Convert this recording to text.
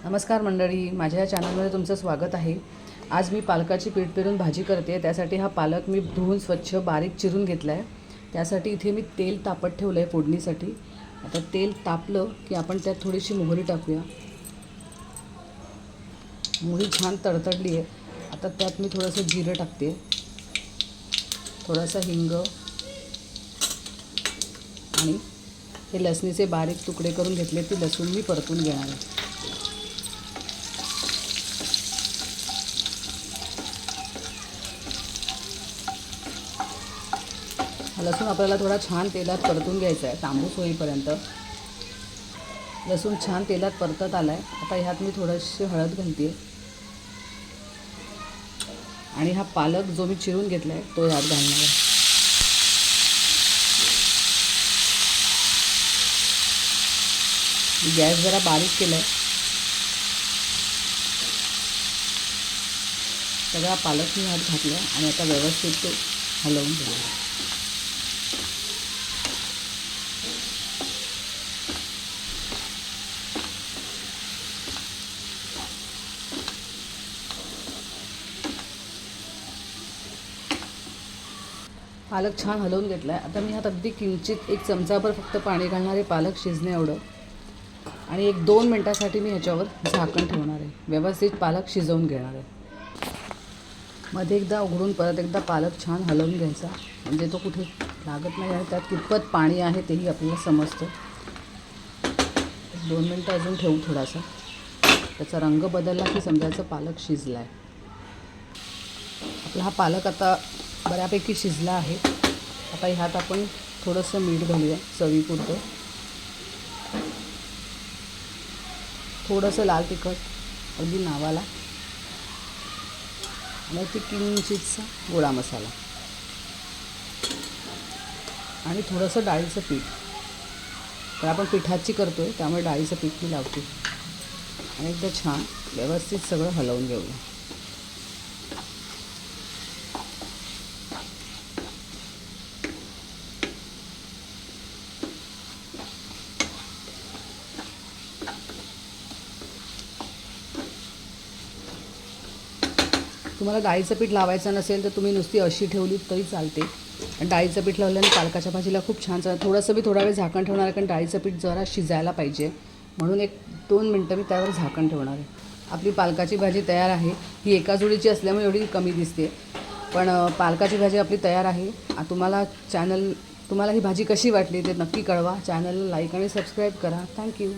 नमस्कार मंडळी, माझ्या या चॅनलमध्ये तुमचं स्वागत आहे। आज मी पालकाची पीठ पेरून भाजी करते। त्यासाठी हा पालक मी धुवून स्वच्छ बारीक चिरून घेतला आहे। त्यासाठी इथे मी तेल तापत ठेवलं आहे फोडणीसाठी। आता तेल तापलं की आपण त्यात थोडीशी मोहरी टाकूया। मोहरी छान तडतडली आहे। आता त्यात मी थोडंसं जिरं टाकते, थोडासा हिंग आणि हे लसणीचे बारीक तुकडे करून घेतले ती लसूण मी परतून घेणार आहे। लसूण आपल्याला थोडा छान तेलात परतून घ्यायचा आहे, तांबूस होईपर्यंत। लसूण छान तेलात परतत आला आहे। आता ह्यात मी थोडीशी हळद घालते आणि हा पालक जो मी चिरून घेतला आहे तो ह्यात घालणार आहे। गॅस जरा बारीक केला आहे। सगळा पालक मी ह्यात घातला आणि आता व्यवस्थित तो हलवून घ्यायचा। पालक छान हलवून घेतला आहे। आता मी ह्यात अगदी किंचित एक चमचाभर फक्त पाणी घालणार आहे पालक शिजणे एवढं, आणि 1-2 मिनटासाठी मी ह्याच्यावर झाकण ठेवणार आहे। व्यवस्थित पालक शिजवून घेणार आहे। मध्ये एकदा उघडून परत एकदा पालक छान हलवून घ्यायचा, म्हणजे तो कुठे लागत नाही आहे। त्यात कितपत पाणी आहे तेही आपल्याला समजतं। 2 मिनटं अजून ठेवू थोडासा, त्याचा रंग बदलला की समजायचं पालक शिजला आहे। आपला हा पालक आता बऱ्यापैकी शिजला आहे। आता ह्यात आपण थोडंसं मीठ घालूया चवीपुरतं, थोडंसं लाल तिखट अगदी नावाला, आणि ती किंचितसा गोडा मसाला आणि थोडंसं डाळीचं पीठ। तर आपण पिठाची करतो आहे त्यामुळे डाळीचं पीठ मी लावते आणि एकदा छान व्यवस्थित सगळं हलवून घेऊया। तुम्हाला डाळीचं पीठ लावायचं नसेल तर तुम्ही नुसती अशी ठेवली तरी चालते, आणि डाळीचं पीठ लावल्याने पालकाच्या भाजीला खूप छान चालतं। थोडंसं मी थोडा वेळ झाकण ठेवणार आहे, कारण डाळीचं पीठ जरा शिजायला पाहिजे, म्हणून 1-2 मिनटं मी त्यावर झाकण ठेवणार आहे। आपली पालकाची भाजी तयार आहे। ही एका जोडीची असल्यामुळे एवढी कमी दिसते, पण पालकाची भाजी आपली तयार आहे। तुम्हाला ही भाजी कशी वाटली ते नक्की कळवा। चॅनलला लाईक आणि सबस्क्राईब करा। थँक्यू।